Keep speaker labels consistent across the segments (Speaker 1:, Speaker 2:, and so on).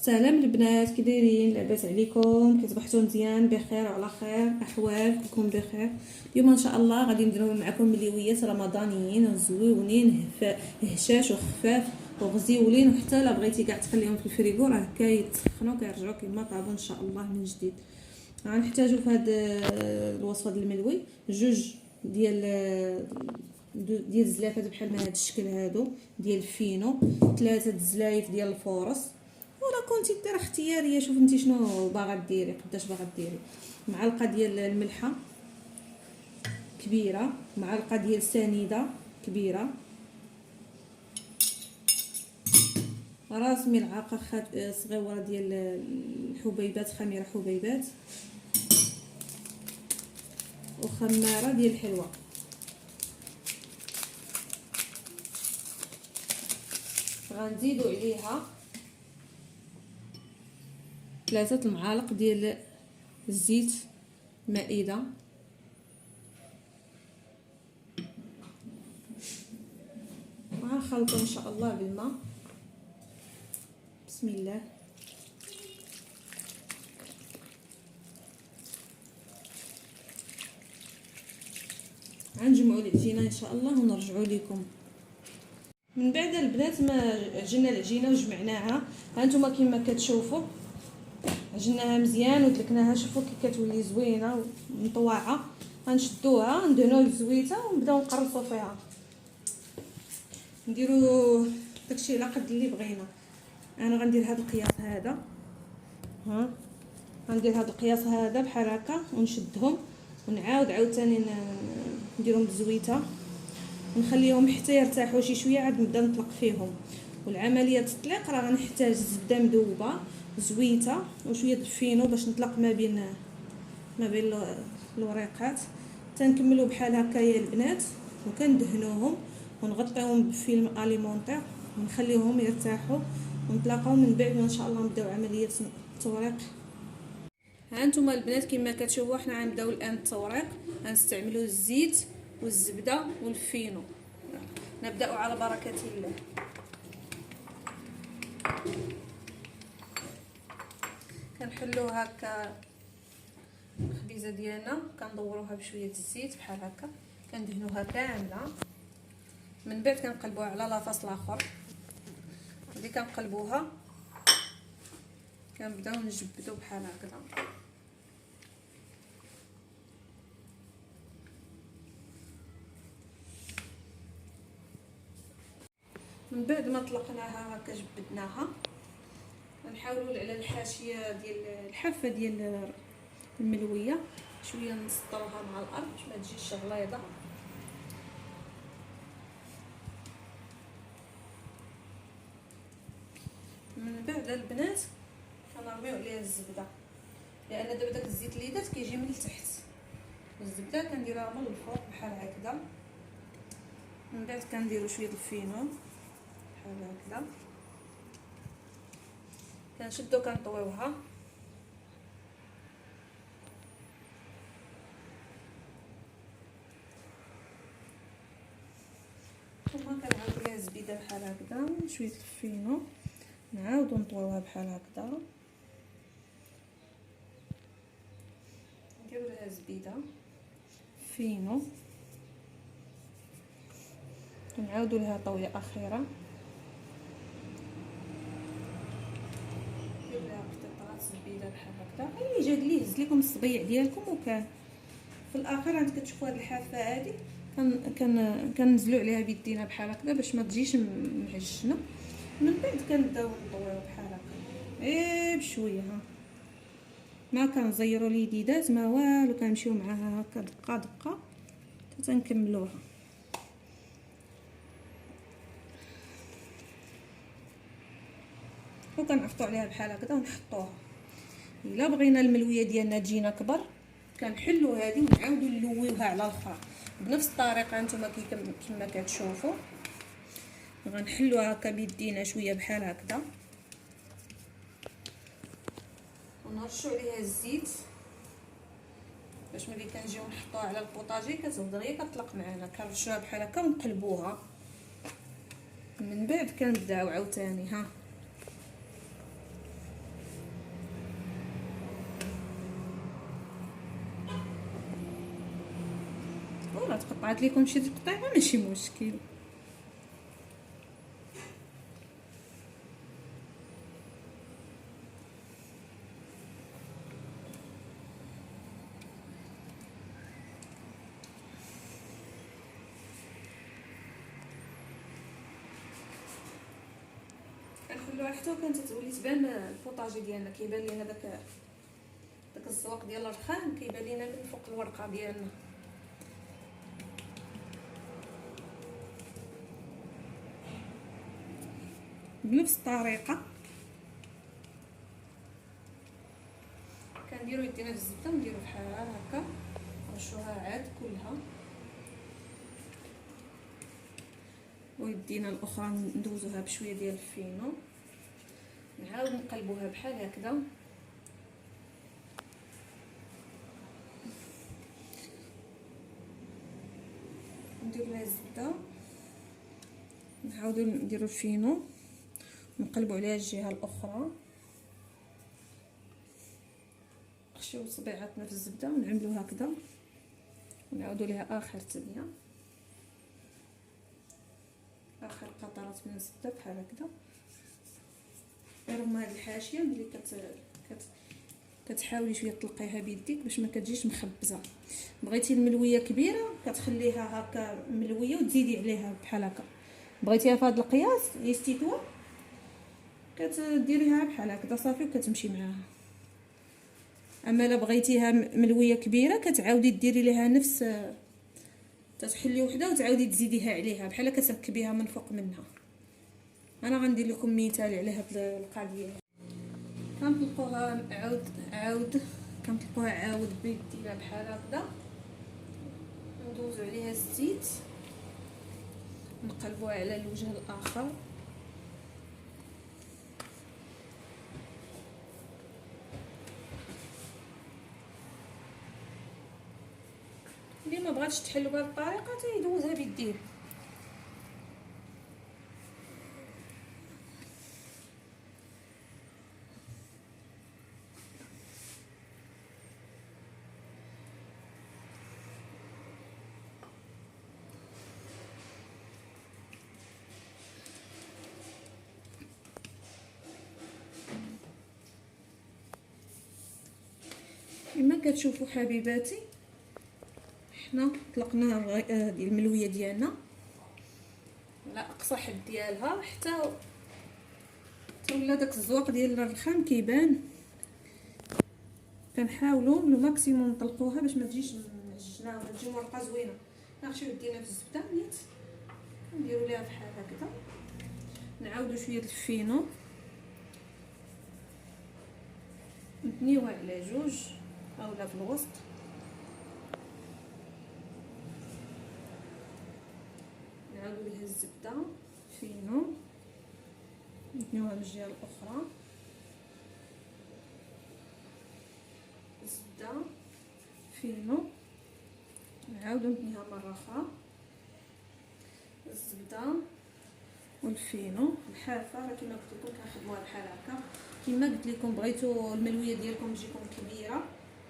Speaker 1: سلام البنات، كي دايرين؟ لاباس عليكم؟ كتصبحوا مزيان بخير وعلى خير؟ احوالكم بخير؟ اليوم ان شاء الله غادي نديرو معكم مليويات رمضانيين زويونين هشاش وخفاف وغزيولين، وحتى لا بغيتي كاع تخليهم في الفريغو راه كيتسخنوا كيرجعوا كما طابوا ان شاء الله من جديد. غنحتاجو في هاد الوصفه ديال الملوي جوج ديال الزلافات بحال ما هاد الشكل هادو ديال الفينو، 3 الزلايف ديال الفورص، ولا كنتي دير اختياريه. شوف انت شنو باغا ديري، قداش باغا ديري. معلقه ديال الملحه كبيره، معلقه ديال سنيده كبيره، راس ملعقه صغيره ديال الحبيبات، خميره حبيبات، وخماره ديال الحلوه. غنزيدو عليها 3 المعالق ديال الزيت مائده، وغنخلطو ان شاء الله بالماء. بسم الله. غنجمعوا العجينه ان شاء الله ونرجعوا لكم من بعد. البنات ما عجنا العجينه وجمعناها، ها نتوما كما كتشوفوا عجناها مزيان ودلكناها. شوفوا كي كتولي زوينه ومطواعه. غنشدوها ندهنوها بالزويته ونبداو نقرصوا فيها، نديروا داكشي على قد اللي بغينا. انا غندير هذا القياس هذا، ها غندير هذا القياس هذا بحال هكا، ونشدهم ونعاود عاوتاني نديرهم بالزويته ونخليهم حتى يرتاحوا شي شويه، عاد نبدا نطلق فيهم. والعمليه التطليق راه غنحتاج زبده مذوبه، زويته، وشويه الفينو باش نطلق ما بين الوريقات. تنكملوا بحال هكا يا البنات، وكندهنوهم ونغطيهم بفيلم اليمونطير ونخليهم يرتاحوا ونطلقوا. من بعد ان شاء الله نبداو عمليه التوريق. ها انتم البنات كما كتشوفوا حنا غنبداو الان التوريق. غنستعملوا الزيت والزبده والفينو. نبداو على بركه الله. كنحلوها هكا الخبيزه ديالنا، كندوروها بشويه الزيت بحال هكا، كندهنوها كامله. من بعد كنقلبوها على لاصاص الاخر، ملي كنقلبوها كنبداو نجبدو بحال هكذا. من بعد ما طلقناها هكا جبدناها، نحاولوا على الحاشيه ديال الحافه ديال الملويه شويه نسطروها مع الارض باش ما تجيش غليظه. من بعد البنات كنرميو عليها الزبده، لان دابا داك الزيت اللي درت كيجي من التحت، والزبده كنديرها من الفوق بحال هكذا. من بعد كنديروا شويه الفينو بحال هكذا، كنشدو كنطويوها. ثم كنعاودو ليها الزبيده بحال هكذا، شويه الفينو، نعاودو نطويوها بحال هكذا، نديرو لها زبيده فينو، ونعاودو لها طويه اخيره، ندير لها قطعات زبيده بحال هكذا. اللي جاد ليه هز لكم الصبيع ديالكم. وكان في الاخر عاد كتشوفوا هاد الحافه هادي كننزلوا عليها بيدينا بحال هكذا باش ما تجيش معجنه. من بعد كنبداو نطويو بحال هكا بشويه، ها ما كنزيروا اليديدات ما والو، كنمشيو معاها هكا دقه دقه حتى تنكملوها. وكنعفطوا عليها بحال هكذا ونحطوها. الا بغينا الملويه ديالنا تجينا كبر كنحلوا هذه ونعاودوا نلويوها على الاخرى بنفس الطريقه. نتوما كما كتشوفوا غنحلوها هكا بيدينا شويه بحال هكذا، ونرشوا عليها الزيت باش ملي كنجيو نحطوها على البوطاجي كتبدا دغيا كتطلق معنا. كنرشوها بحال هكا ونقلبوها. من بعد كنبداو عاوتاني، ها قعدت لكم شي تقطيعه ماشي مشكل. كنخلوها حتى كانت تولي تبان البوطاجي ديالنا، كيبان لينا داك الزواق ديال الرخام، كيبان لينا من فوق الورقه ديالنا. بنفس الطريقه كنديرو يدينا في الزبده ونديرو بحال هكا، نرشوها عاد كلها، ويدينا الاخرى ندوزوها بشويه ديال الفينو، نعاود نقلبوها بحال هكذا. ندير لها الزبده، نعاودو نديرو الفينو، نقلبو عليها الجهه الاخرى، نخشيو صبيعاتنا في الزبده ونعملو هكذا، ونعاودو ليها اخر تبيه، اخر قطرات من الزبده بحال هكذا. رغم هاد الحاشيه ملي كتحاولي شويه تلقيها بيديك باش ما كتجيش مخبزه. بغيتي الملويه كبيره كتخليها هكا ملويه وتزيدي عليها بحال هكا، بغيتيها في هذا القياس يستيتوا كتديريها بحال هكذا صافي وكتمشي معاها. اما لا بغيتيها ملويه كبيره كتعاودي ديري ليها نفس، تتحلي وحده وتعاودي تزيديها عليها بحال كتركبيها من فوق منها. انا غندير لكم مثال على هاد القضيه. كنطلقوها عاود كنطلقوها عاود بيدينا بحال هكذا، ندوزو عليها الزيت، نقلبوها على الوجه الاخر، اللي ما بغاتش تحلو بهذه الطريقه تيدوزها بيديه. كما كتشوفوا حبيباتي، حنا طلقنا هذه الملويه ديالنا على اقصى حد ديالها حتى ولا داك الزواق ديال الرخام كيبان. كنحاولوا لو ماكسيموم نطلقوها باش ما تجيش معجنه ولا تجي ورقه زوينه. ناخذ يدينا في الزبده نيت، نديروا ليها بحال هكذا، نعاودوا شويه الفينو، نتنيوها على جوج اولا في الوسط، نعاودوا ليها الزبده فينو، نتنيوها من الجهه الاخرى، الزبده فينو، نعاودوا نتنيوها مره اخرى، الزبده والفينو. الحافه راه كما قلت لكم كنخدموها بحال هكا. كما قلت لكم بغيتوا الملويه ديالكم تجيكم كبيره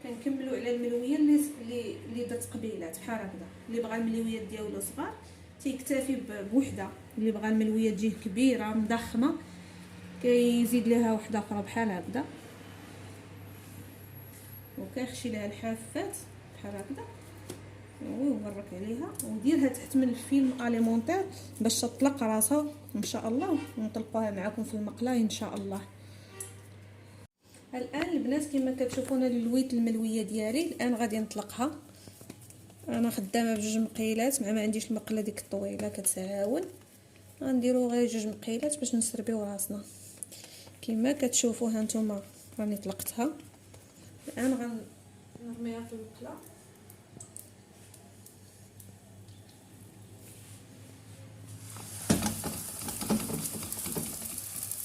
Speaker 1: كنكملوا على الملويه اللي درت قبيلات بحال هكذا. اللي بغى الملويات ديالو صغار تيكتفي بوحده، اللي بغى الملويه تجيه كبيره مضخمه كيزيد لها وحده اخرى بحال هكذا، وكنخشي لها الحافات بحال هكذا ونبرك عليها ونديرها تحت من الفيلم اليمونتير باش تطلق راسها ان شاء الله، ونطلقوها معكم في المقلاة ان شاء الله. الان البنات كما كتشوفونا لويت الملويه ديالي، الان غادي نطلقها. انا خدامه بجوج مقيلات مع ما عنديش المقله ديك الطويله كتعاون، غنديروا غير جوج مقيلات باش نسربيو راسنا. كما كتشوفوا ها نتوما راني طلقتها. الان غنرميها في المقله،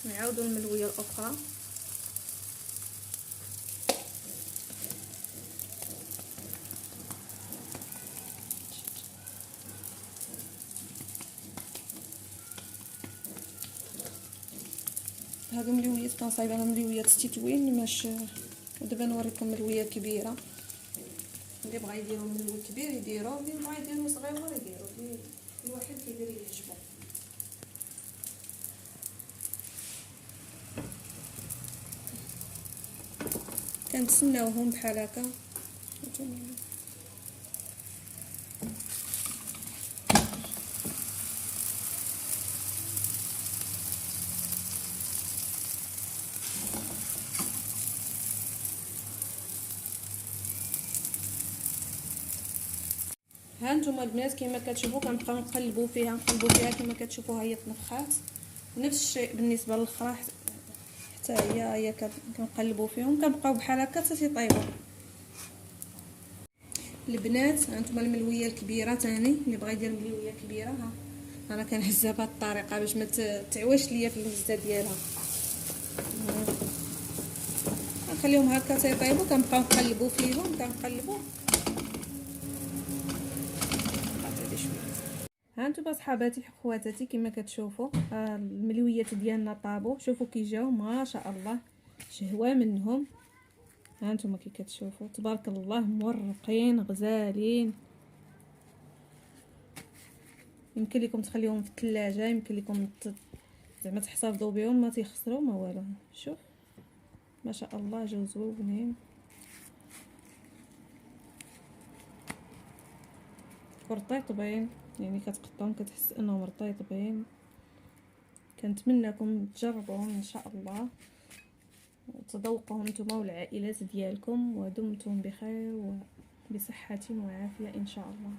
Speaker 1: نعاودوا الملويه الاخرى، هادو ملويات كنصايبهم ملويات تيتوين ماش. ودابا نوريكم ملويه كبيره. اللي بغا يديرو من كبير يديرو، اللي بغا يديرو صغيور يديرو، اللي الواحد كيدير اللي يعجبو. كنتسناوهم بحال هكا. ها نتوما البنات كما كتشوفوا كنبقاو نقلبوا فيها كما كتشوفوا، ها هي طنفخات. نفس الشيء بالنسبه للاخرى حتى هي كنقلبوا فيهم، كنبقاو بحال هكا حتى تيطيبوا. البنات ها نتوما الملويه الكبيره ثاني، اللي بغى يدير ملويه كبيره ها انا كنهزها بهذه الطريقه باش ما تعويش ليا في الهزه ديالها. نخليهم هكا تيطيبوا، كنبقاو نقلبوا فيهم كنقلبوا. ها نتوما صحاباتي خواتاتي كما كتشوفوا الملويات ديالنا طابوا، شوفوا كي جاو ما شاء الله شهوه منهم. ها نتوما كي كتشوفوا تبارك الله مورقين غزالين. يمكن لكم تخليوهم في الثلاجه، يمكن لكم زعما تحتفظوا بهم ما تيخسروا ما والو. شوف ما شاء الله جاو زوينين ورطيطبين، يعني كتقطعهم كتحس انهم رطيطبين. كنتمنىكم تجربوهم ان شاء الله وتذوقوهم نتوما والعائلات ديالكم، ودمتم بخير وبصحه وعافيه ان شاء الله.